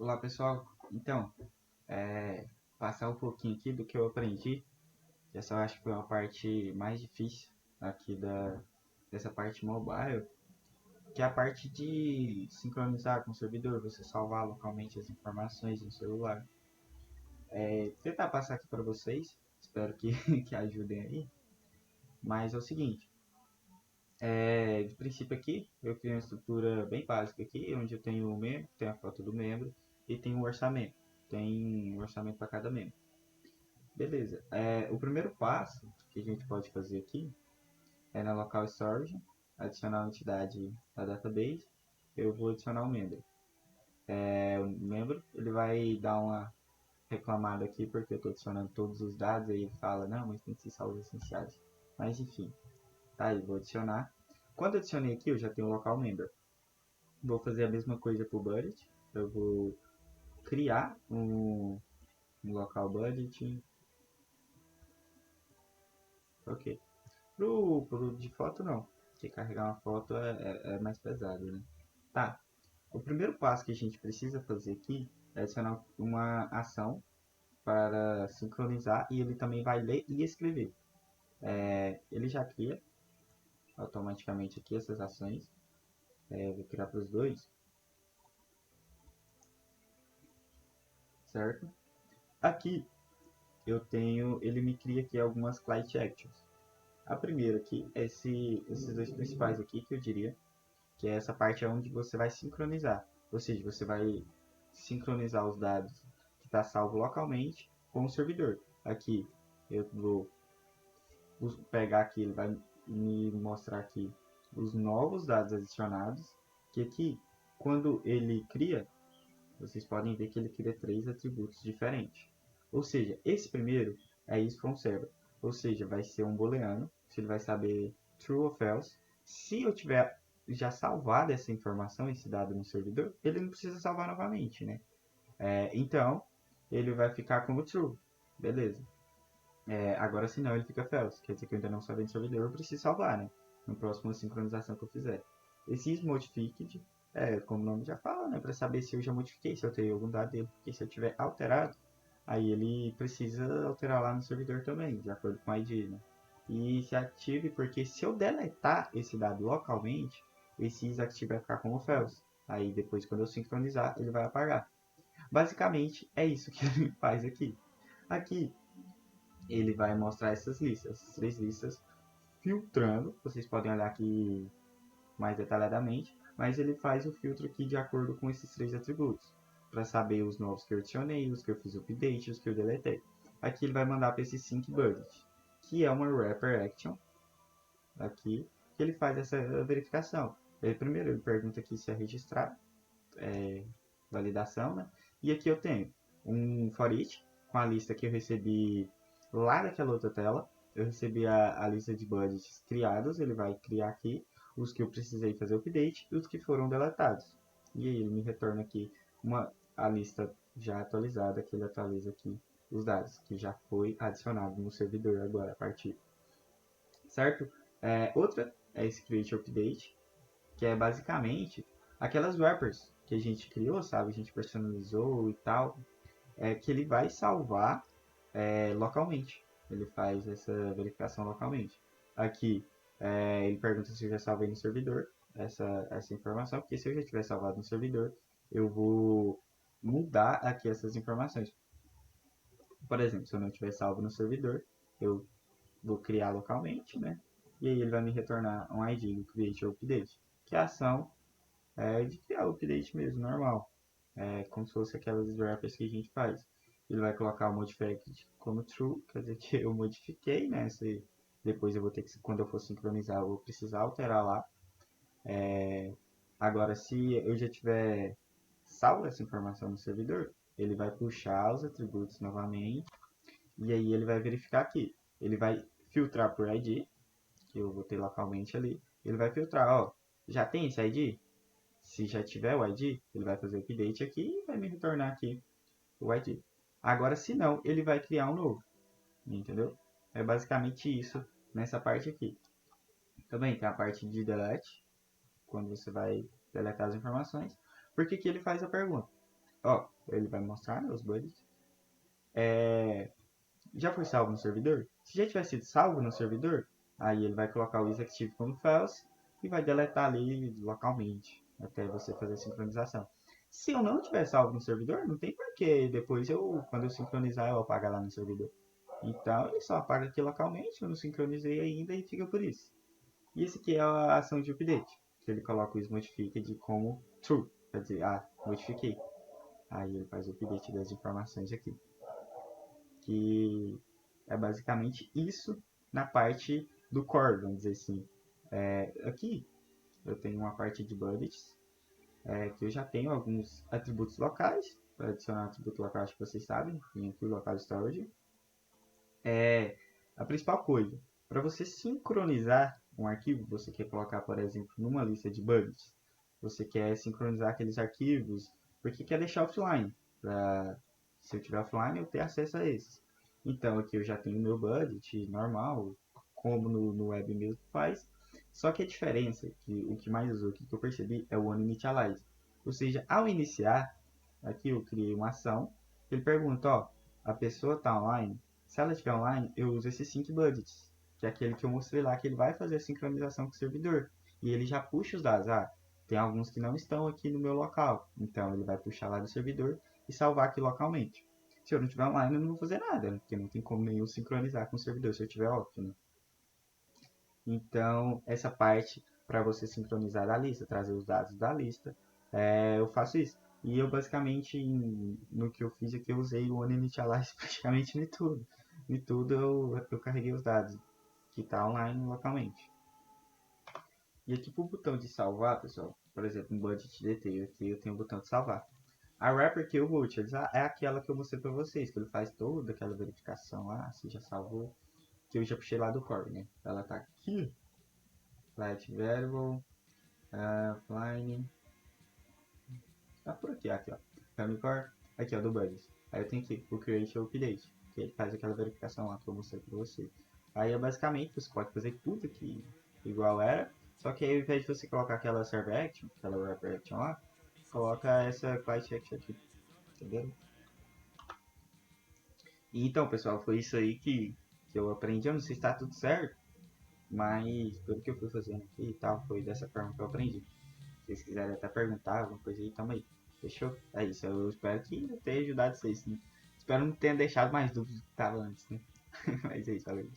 Olá pessoal, então, passar um pouquinho aqui do que eu aprendi. Essa eu acho que foi uma parte mais difícil aqui dessa parte mobile, que é a parte de sincronizar com o servidor, você salvar localmente as informações no celular. Tentar passar aqui para vocês, espero que, que ajudem aí, mas é o seguinte, de princípio aqui, eu criei uma estrutura bem básica aqui, onde eu tenho o membro, tenho a foto do membro e tenho o orçamento. Tem um orçamento para cada membro. Beleza. O primeiro passo que a gente pode fazer aqui é na local storage, adicionar a entidade da database. Eu vou adicionar um membro. O membro ele vai dar uma reclamada aqui porque eu estou adicionando todos os dados. Aí ele fala, não, mas tem que ser salvos essenciais. Mas enfim, tá aí, vou adicionar. Quando eu adicionei aqui, eu já tenho o local member. Vou fazer a mesma coisa para o budget. Eu vou criar um local budget. Ok. Pro de foto não, porque carregar uma foto é mais pesado, né? Tá, o primeiro passo que a gente precisa fazer aqui é adicionar uma ação para sincronizar e ele também vai ler e escrever. Ele já cria automaticamente aqui essas ações. Vou criar para os dois, certo? Aqui eu tenho, ele me cria aqui algumas client actions. A primeira aqui é esses dois principais aqui que eu diria que é essa parte onde você vai sincronizar. Ou seja, você vai sincronizar os dados que está salvo localmente com o servidor. Aqui eu vou pegar aqui, ele vai me mostrar aqui os novos dados adicionados, que aqui, quando ele cria, vocês podem ver que ele cria três atributos diferentes. Ou seja, esse primeiro é is from server, ou seja, vai ser um booleano, se ele vai saber true ou false. Se eu tiver já salvado essa informação, esse dado no servidor, ele não precisa salvar novamente, né? Então, ele vai ficar como true, beleza. Agora, se não, ele fica false, quer dizer que eu ainda não salvei no servidor, eu preciso salvar, né? No próximo sincronização que eu fizer. Esse isModified, como o nome já fala, né? Para saber se eu já modifiquei, se eu tenho algum dado dele. Porque se eu tiver alterado, aí ele precisa alterar lá no servidor também, de acordo com o ID, né? E se ative, porque se eu deletar esse dado localmente, esse isActive vai ficar como false. Aí depois, quando eu sincronizar, ele vai apagar. Basicamente, é isso que ele faz aqui. Aqui, ele vai mostrar essas listas, essas três listas, filtrando. Vocês podem olhar aqui mais detalhadamente, mas ele faz o filtro aqui de acordo com esses três atributos, para saber os novos que eu adicionei, os que eu fiz update, os que eu deletei. Aqui ele vai mandar para esse sync budget, que é uma wrapper action, aqui, que ele faz essa verificação. Primeiro ele pergunta aqui se é registrado, validação, né? E aqui eu tenho um for each, com a lista que eu recebi lá daquela outra tela. Eu recebi a lista de budgets criados, ele vai criar aqui os que eu precisei fazer update e os que foram deletados. E aí ele me retorna aqui a lista já atualizada, que ele atualiza aqui os dados, que já foi adicionado no servidor agora a partir. Certo? Outra é esse create update, que é basicamente aquelas wrappers que a gente criou, sabe? A gente personalizou e tal, que ele vai salvar localmente. Ele faz essa verificação localmente. Aqui, ele pergunta se eu já salvei no servidor essa informação, porque se eu já tiver salvado no servidor, eu vou mudar aqui essas informações. Por exemplo, se eu não tiver salvo no servidor, eu vou criar localmente, né? E aí ele vai me retornar um ID do Create Update, que é a ação de criar o update mesmo, normal. Como se fosse aquelas wrappers que a gente faz. Ele vai colocar o modified como true, quer dizer que eu modifiquei, né? Depois eu vou ter que, quando eu for sincronizar, eu vou precisar alterar lá. Agora, se eu já tiver salvo essa informação no servidor, ele vai puxar os atributos novamente e aí ele vai verificar aqui. Ele vai filtrar por ID, que eu vou ter localmente ali. Ele vai filtrar, ó, já tem esse ID? Se já tiver o ID, ele vai fazer o update aqui e vai me retornar aqui o ID. Agora, se não, ele vai criar um novo, entendeu? É basicamente isso nessa parte aqui. Também tem a parte de delete, quando você vai deletar as informações. Por que que ele faz a pergunta? Ó, ele vai mostrar, né, os budgets. Já foi salvo no servidor? Se já tiver sido salvo no servidor, aí ele vai colocar o isActive como false e vai deletar ali localmente, até você fazer a sincronização. Se eu não tiver salvo no servidor, não tem porquê. Depois quando eu sincronizar, eu apagar lá no servidor. Então ele só apaga aqui localmente, eu não sincronizei ainda e fica por isso. E esse aqui é a ação de update, que ele coloca o isModified como true, quer dizer, modifiquei. Aí ele faz o update das informações aqui, que é basicamente isso na parte do core, vamos dizer assim. Aqui eu tenho uma parte de budgets, que eu já tenho alguns atributos locais. Para adicionar atributo local, acho que vocês sabem, vem aqui o local storage. A principal coisa, para você sincronizar um arquivo, você quer colocar, por exemplo, numa lista de budgets, você quer sincronizar aqueles arquivos, porque quer deixar offline, para se eu tiver offline eu ter acesso a esses. Então aqui eu já tenho meu budget normal, como no web mesmo faz, só que a diferença, que o que mais usou aqui que eu percebi é o onInitialize. Ou seja, ao iniciar, aqui eu criei uma ação, ele pergunta, ó, a pessoa está online? Se ela estiver online, eu uso esse sync budgets, que é aquele que eu mostrei lá, que ele vai fazer a sincronização com o servidor. E ele já puxa os dados. Tem alguns que não estão aqui no meu local. Então ele vai puxar lá do servidor e salvar aqui localmente. Se eu não estiver online, eu não vou fazer nada, né? Porque não tem como nenhum sincronizar com o servidor se eu estiver off, né? Então, essa parte para você sincronizar a lista, trazer os dados da lista, eu faço isso. E eu basicamente, no que eu fiz aqui, eu usei o onInitialize praticamente em tudo. Em tudo eu carreguei os dados que está online localmente. E aqui para o botão de salvar, pessoal, por exemplo, no budget detail, aqui eu tenho o botão de salvar. A wrapper que eu vou utilizar é aquela que eu mostrei para vocês, que ele faz toda aquela verificação lá, se já salvou, que eu já puxei lá do core, né? Ela está aqui, flight variable, offline, tá por aqui, ó. Family Core, aqui ó, do Buddies. Aí eu tenho aqui o Create ou Update, que ele faz aquela verificação lá que eu mostrei pra você. Aí é basicamente, você pode fazer tudo aqui igual era, só que aí ao invés de você colocar aquela Server Action, aquela Wrapper Action lá, coloca essa Client Action aqui, entendeu? E então, pessoal, foi isso aí que eu aprendi. Eu não sei se tá tudo certo, mas pelo que eu fui fazendo aqui e tal, foi dessa forma que eu aprendi. Se vocês quiserem até perguntar alguma coisa aí, tamo aí. Fechou? É isso, eu espero que eu tenha ajudado vocês, né? Espero não ter deixado mais dúvidas do que tava antes, né? Mas é isso, valeu.